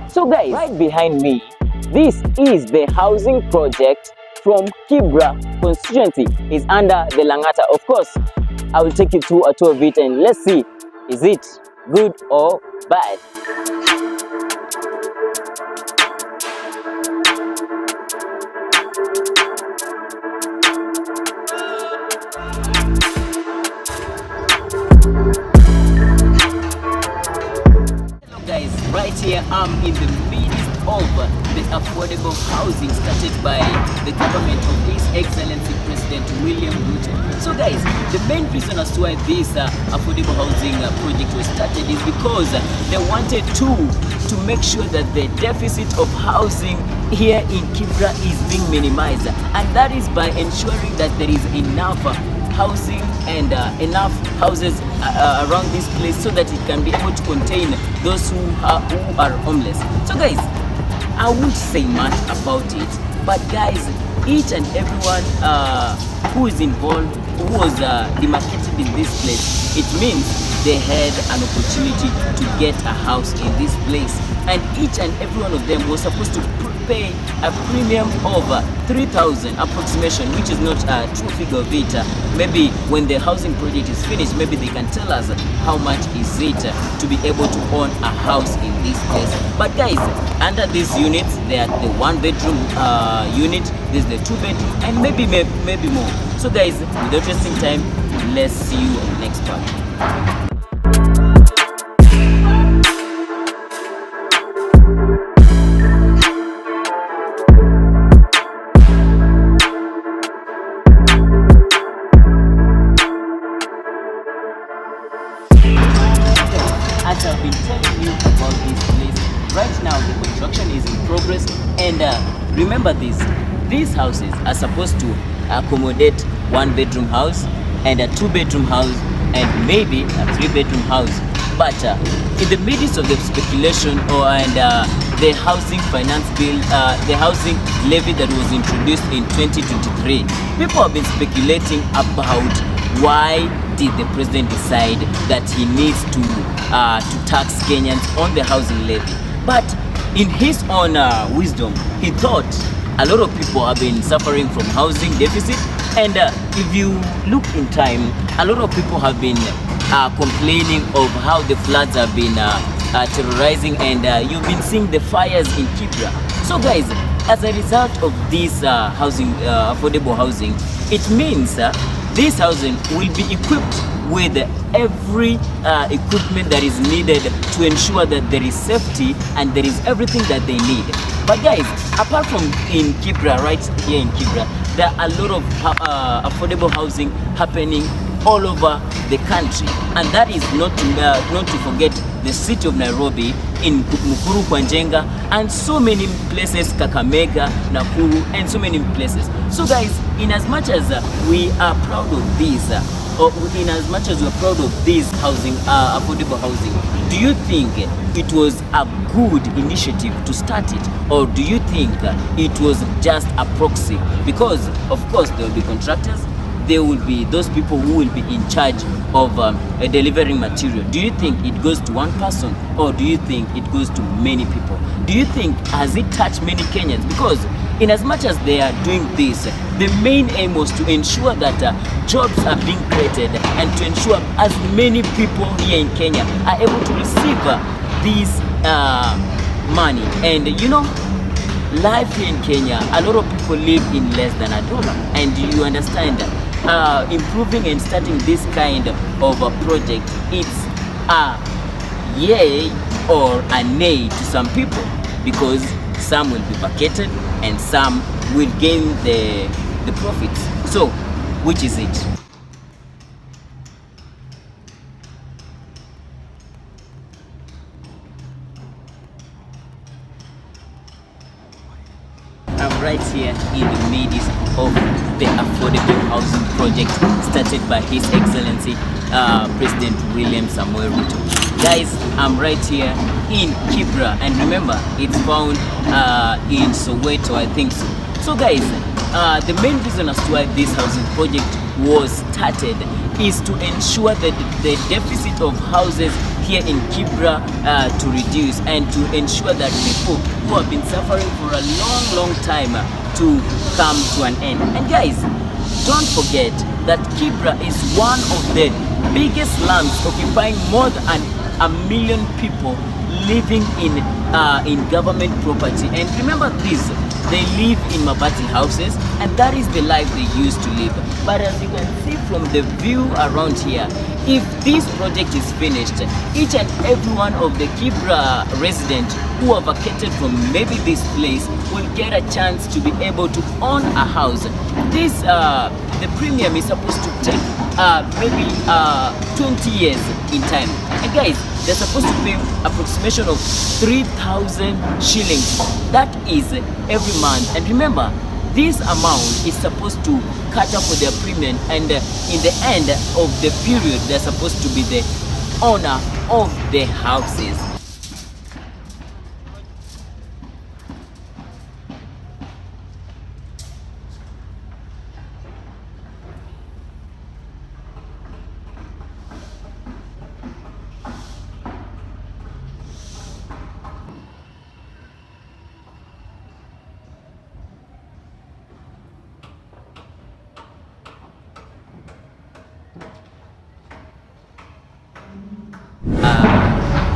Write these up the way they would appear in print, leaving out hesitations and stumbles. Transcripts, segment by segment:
So guys, right behind me, this is the housing project from Kibra constituency. Is under the Langata. Of course, I will take you through a tour of it and let's see, is it good or bad? Hello guys, right here I'm in the midst of the affordable housing started by the government of His Excellency President William Ruto. So guys, the main reason as to why this affordable housing project was started is because they wanted to make sure that the deficit of housing here in Kibra is being minimized, and that is by ensuring that there is enough housing and enough houses around this place so that it can be able to contain those who are homeless. So guys, I won't say much about it, but guys, each and everyone who is involved, who was demarcated in this place, it means they had an opportunity to get a house in this place, and each and every one of them was supposed to pay a premium of 3,000 approximation, which is not a true figure of it. Maybe when the housing project is finished, maybe they can tell us how much is it to be able to own a house in this place. But guys, under these units, there are the 1-bedroom unit, there's the 2-bedroom, and maybe more. So guys, without wasting time, let's see you on the next part. As I've been telling you about this place, right now the construction is in progress, and remember this, these houses are supposed to accommodate 1-bedroom house and a 2-bedroom house and maybe a 3-bedroom house. But in the midst of the speculation and the housing finance bill, the housing levy that was introduced in 2023, people have been speculating about why did the president decide that he needs to tax Kenyans on the housing levy. But in his own wisdom, he thought a lot of people have been suffering from housing deficit, and if you look in time, a lot of people have been complaining of how the floods have been terrorizing, and you've been seeing the fires in Kibra. So guys, as a result of this housing, affordable housing, it means this housing will be equipped with every equipment that is needed to ensure that there is safety and there is everything that they need. But guys, apart from in Kibra, right here in Kibra, there are a lot of affordable housing happening all over the country, and that is not to forget the city of Nairobi, in Mukuru, Kwanjenga, and so many places, Kakamega, Nakuru, and so many places. So guys, in as much as we are proud of this, or in as much as we are proud of this housing, affordable housing, do you think it was a good initiative to start it, or do you think it was just a proxy? Because of course there will be contractors, there will be those people who will be in charge of delivering material. Do you think it goes to one person, or do you think it goes to many people? Do you think has it touched many Kenyans? Because in as much as they are doing this, the main aim was to ensure that jobs are being created and to ensure as many people here in Kenya are able to receive this money. And you know, life here in Kenya, a lot of people live in less than $1, and you understand improving and starting this kind of a project, it's a yay or a nay to some people, because some will be vacated and some will gain the profits. So which is it? I'm right here in the midst of the affordable housing project started by His Excellency President William Samuel Ruto. Guys, I'm right here in Kibra, and remember, it's found in Soweto, I think so. So guys, the main reason as to why this housing project was started is to ensure that the deficit of houses here in Kibra to reduce, and to ensure that people who have been suffering for a long time to come to an end. And guys, don't forget that Kibra is one of the biggest slums, occupying more than 1 million people living in government property. And remember this, they live in mabati houses, and that is the life they used to live. But as you can see from the view around here, if this project is finished, each and every one of the Kibra residents who are vacated from maybe this place will get a chance to be able to own a house. This the premium is supposed to take maybe 20 years in time. And guys, they're supposed to pay approximation of 3,000 shillings. That is every month. And remember, this amount is supposed to catch up with their premium, and in the end of the period, they're supposed to be the owner of the houses.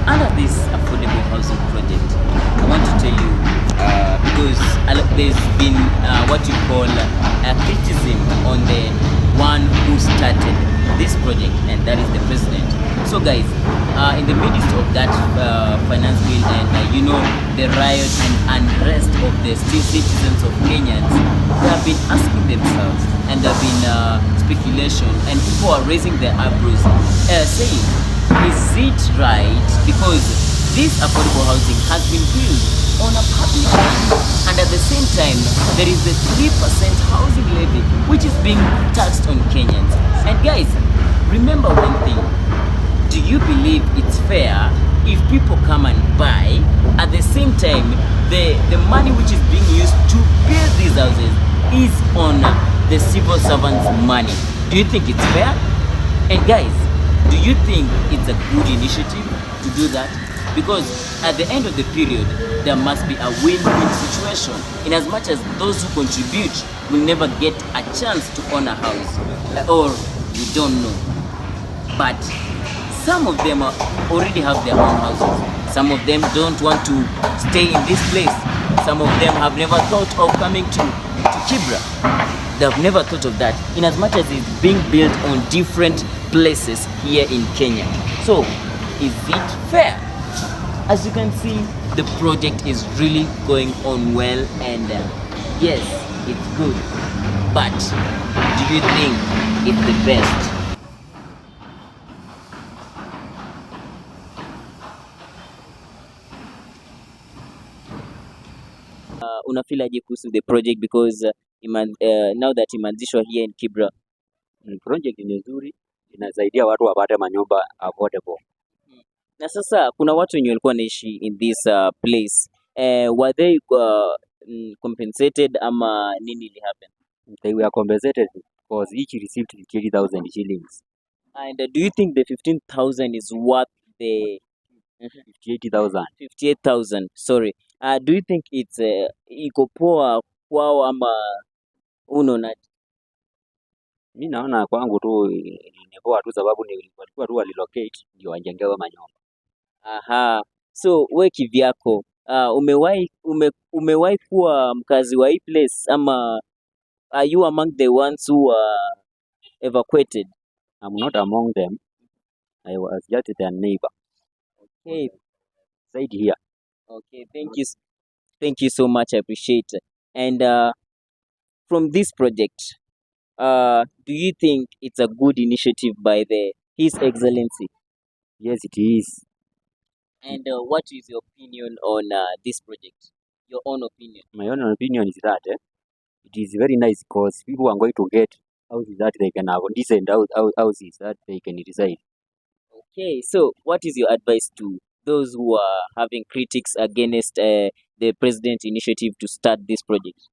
Under this affordable housing project, I want to tell you, because there's been what you call criticism on the one who started this project, and that is the president. So guys, in the midst of that finance bill, and the riot and unrest of the still citizens of Kenyans, they have been asking themselves, and there have been speculation, and people are raising their eyebrows, saying, is it right? Because this affordable housing has been built on a public land, and at the same time there is the 3% housing levy which is being taxed on Kenyans. And guys, remember one thing, do you believe it's fair if people come and buy, at the same time the money which is being used to build these houses is on the civil servants' money? Do you think it's fair? And guys, do you think it's a good initiative to do that? Because at the end of the period, there must be a win-win situation, in as much as those who contribute will never get a chance to own a house, or we don't know. But some of them already have their own houses. Some of them don't want to stay in this place. Some of them have never thought of coming to Kibra. They have never thought of that, in as much as it's being built on different places here in Kenya. So, is it fair? As you can see, the project is really going on well, and yes, it's good. But do you think it's the best? Unafeel aje kuhusu the project, because now that imeanzishwa here in Kibra? Project ni nzuri, inasaidia watu wapate manyumba affordable. Na sasa kuna watu wenye walikuwa wanaishi in this place, were they compensated ama nini ili happen? They were compensated because each received 58,000 shillings. And do you think the 15,000 is worth the 58,000? 58,000, sorry. Do you think it's iko poa kwao ama unaona? Mimi naona kwangu tu ni poa tu, sababu ni walikuwa tu walilocate ndio wajengewe manyumba. Aha. So we kivyako, umewahi kuwa mkazi wa hii place, ama are you among the ones who are evacuated? I'm not among them. I was just their neighbor. Okay. Right here. Okay, thank you so much, I appreciate it. And from this project, do you think it's a good initiative by His Excellency? Yes, it is. And what is your opinion on this project? Your own opinion? My own opinion is that it is very nice, because people are going to get houses that they can have, decent houses that they can reside. Okay, so what is your advice to those who are having critics against the president initiative to start this project?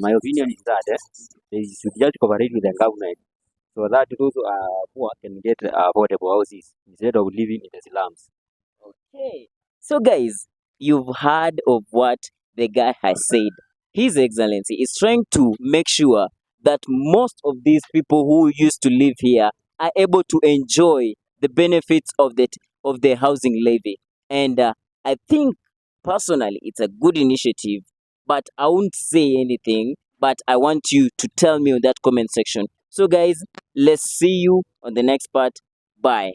My opinion is that they should just cooperate with the government so that those who are poor can get affordable houses instead of living in the slums. Okay. So, guys, you've heard of what the guy has said. His Excellency is trying to make sure that most of these people who used to live here are able to enjoy the benefits of the housing levy. And I think personally it's a good initiative, but I won't say anything. But I want you to tell me on that comment section. So, guys, let's see you on the next part. Bye.